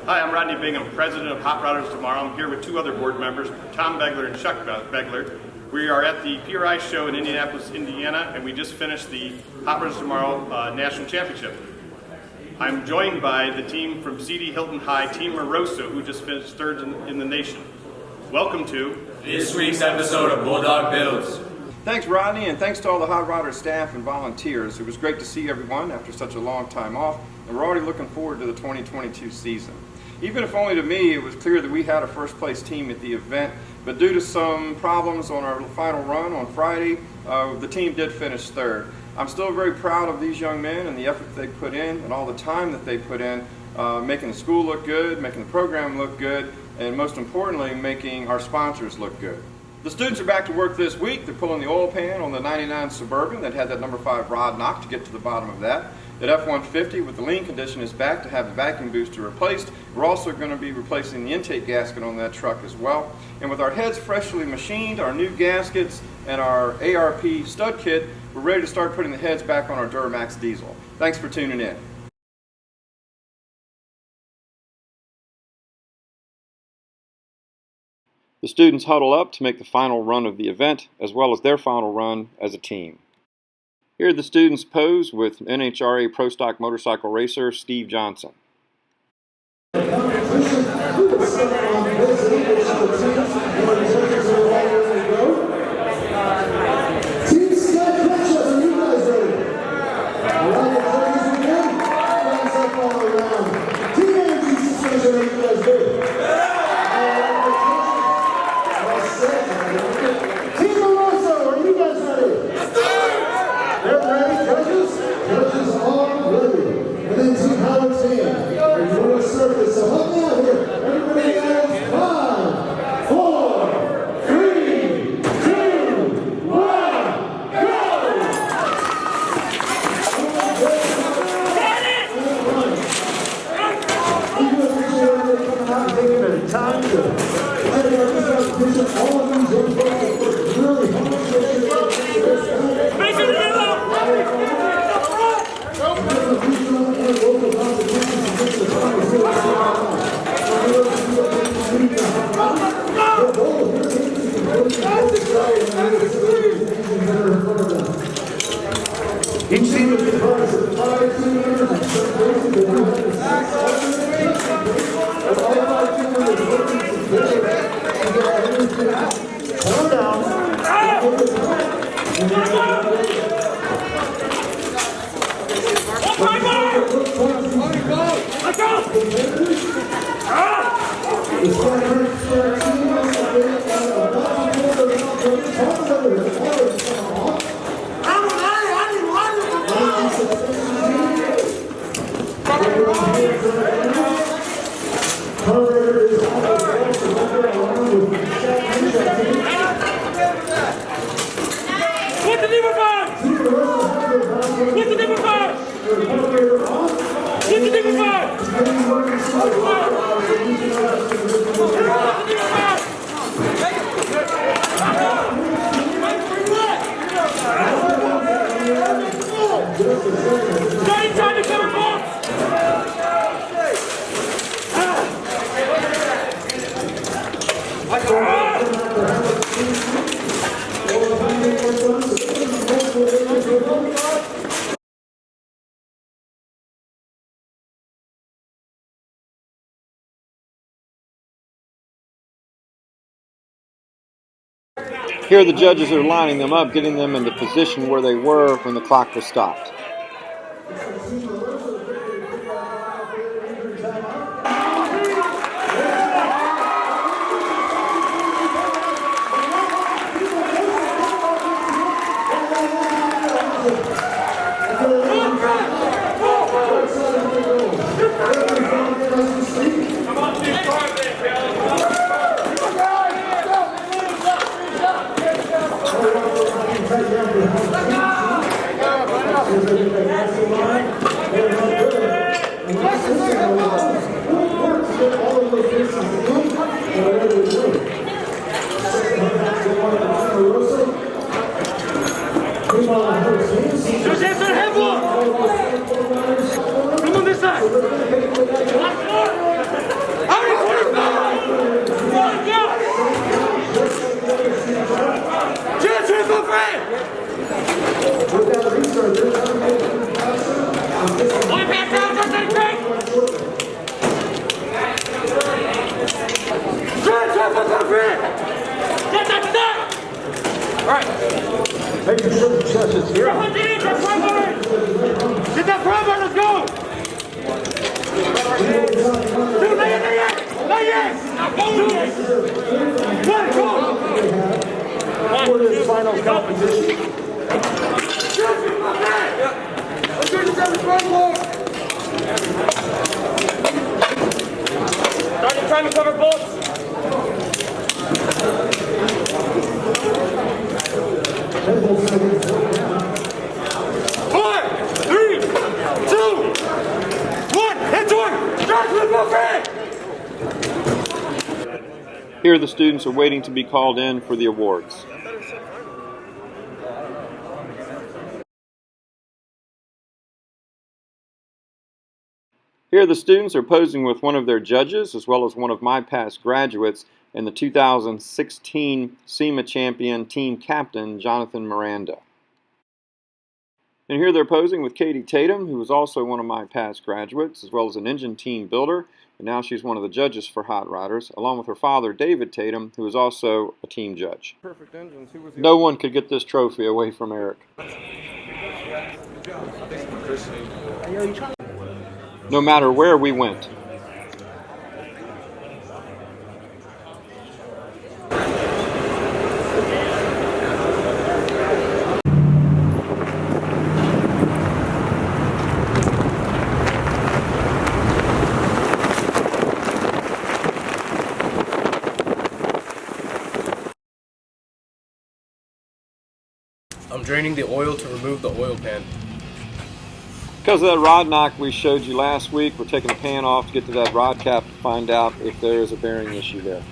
Hi, I'm Rodney Bingham, president of Hot Rodders Tomorrow. I'm here with two other board members, Tom Begler and Chuck Begler. We are at the PRI show in Indianapolis, Indiana, and we just finished the Hot Rodders Tomorrow National Championship. I'm joined by the team from C.D. Hilton High, Team Moroso, who just finished third in the nation. Welcome to this week's episode of Bulldog Builds. Thanks, Rodney, and thanks to all the Hot Rodders staff and volunteers. It was great to see everyone after such a long time off, and we're already looking forward to the 2022 season. Even if only to me, it was clear that we had a first-place team at the event, but due to some problems on our final run on Friday, the team did finish third. I'm still very proud of these young men and the effort they put in and all the time that they put in, making the school look good, making the program look good, and most importantly, making our sponsors look good. The students are back to work this week. They're pulling the oil pan on the 99 Suburban that had that number 5 rod knock to get to the bottom of that. That F-150 with the lean condition is back to have the vacuum booster replaced. We're also going to be replacing the intake gasket on that truck as well. And with our heads freshly machined, our new gaskets, and our ARP stud kit, we're ready to start putting the heads back on our Duramax diesel. Thanks for tuning in. The students huddle up to make the final run of the event, as well as their final run as a team. Here the students pose with NHRA Pro Stock motorcycle racer Steve Johnson. Each team is comprised of 5 team members and 7 races that will have of all 5 team members working together to get everything calm down. Here the judges are lining them up, getting them in the position where they were when the clock was stopped. Let's go! Making sure the chest is here. Get that front bar, let's go! Dude, lay it, lay it! Lay it! One, go! For this final competition. Let's do this every front bar! Start your time to cover bolts. 4, 3, 2, 1, hit one! Start with my friend! Here the students are waiting to be called in for the awards. Here the students are posing with one of their judges as well as one of my past graduates and the 2016 SEMA champion team captain Jonathan Miranda. And here they're posing with Katie Tatum, who was also one of my past graduates as well as an engine team builder, and now she's one of the judges for Hot Rodders, along with her father David Tatum, who is also a team judge. Perfect engines. No one could get this trophy away from Eric. No matter where we went. I'm draining the oil to remove the oil pan. Because of that rod knock we showed you last week, we're taking the pan off to get to that rod cap to find out if there is a bearing issue there.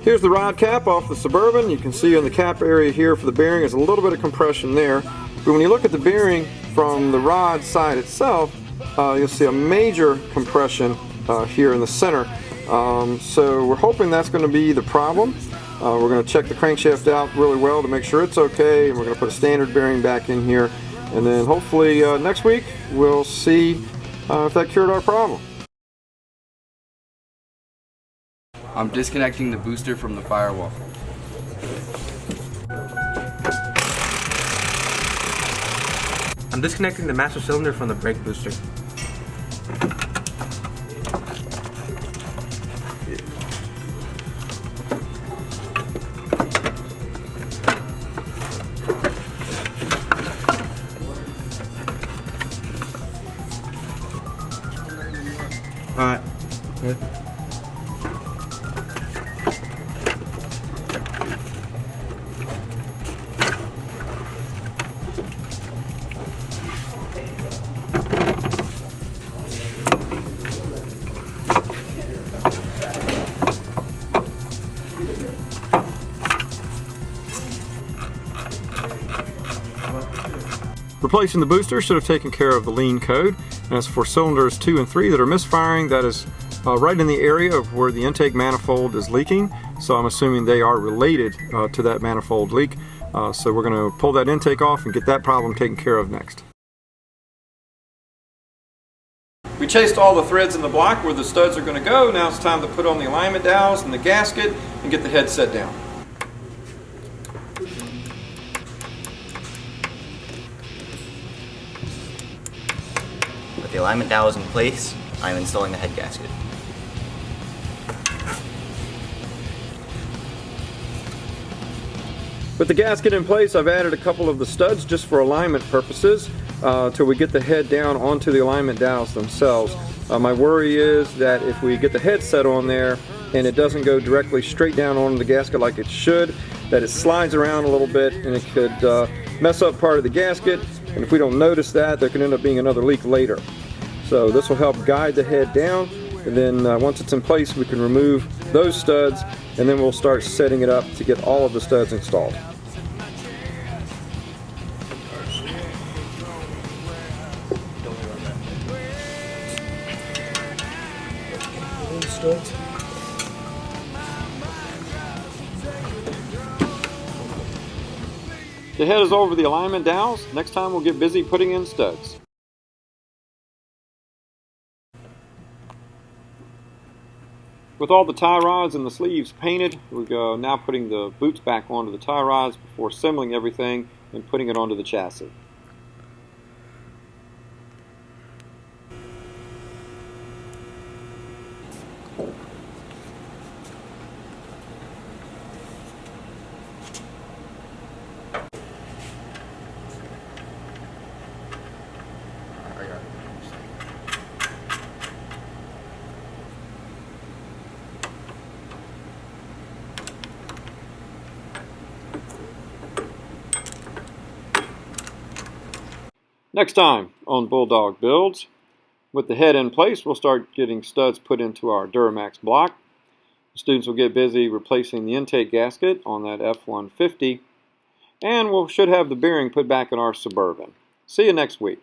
Here's the rod cap off the Suburban. You can see in the cap area here for the bearing there's a little bit of compression there. But when you look at the bearing from the rod side itself, you'll see a major compression here in the center. So we're hoping that's going to be the problem. We're going to check the crankshaft out really well to make sure it's okay, and we're going to put a standard bearing back in here. And then hopefully next week we'll see if that cured our problem. I'm disconnecting the booster from the firewall. I'm disconnecting the master cylinder from the brake booster. Alright. Good. Replacing the booster should have taken care of the lean code. And as for cylinders 2 and 3 that are misfiring, that is right in the area of where the intake manifold is leaking. So I'm assuming they are related to that manifold leak. So we're going to pull that intake off and get that problem taken care of next. We chased all the threads in the block where the studs are going to go. Now it's time to put on the alignment dowels and the gasket and get the head set down. With the alignment dowels in place, I'm installing the head gasket. With the gasket in place, I've added a couple of the studs just for alignment purposes till we get the head down onto the alignment dowels themselves. My worry is that if we get the head set on there and it doesn't go directly straight down onto the gasket like it should, that it slides around a little bit and it could mess up part of the gasket, and if we don't notice that, there can end up being another leak later. So this will help guide the head down, and then once it's in place we can remove those studs, and then we'll start setting it up to get all of the studs installed. The head is over the alignment dowels. Next time we'll get busy putting in studs. With all the tie rods and the sleeves painted, we're now putting the boots back onto the tie rods before assembling everything and putting it onto the chassis. Next time on Bulldog Builds, with the head in place, we'll start getting studs put into our Duramax block. The students will get busy replacing the intake gasket on that F-150, and we should have the bearing put back in our Suburban. See you next week.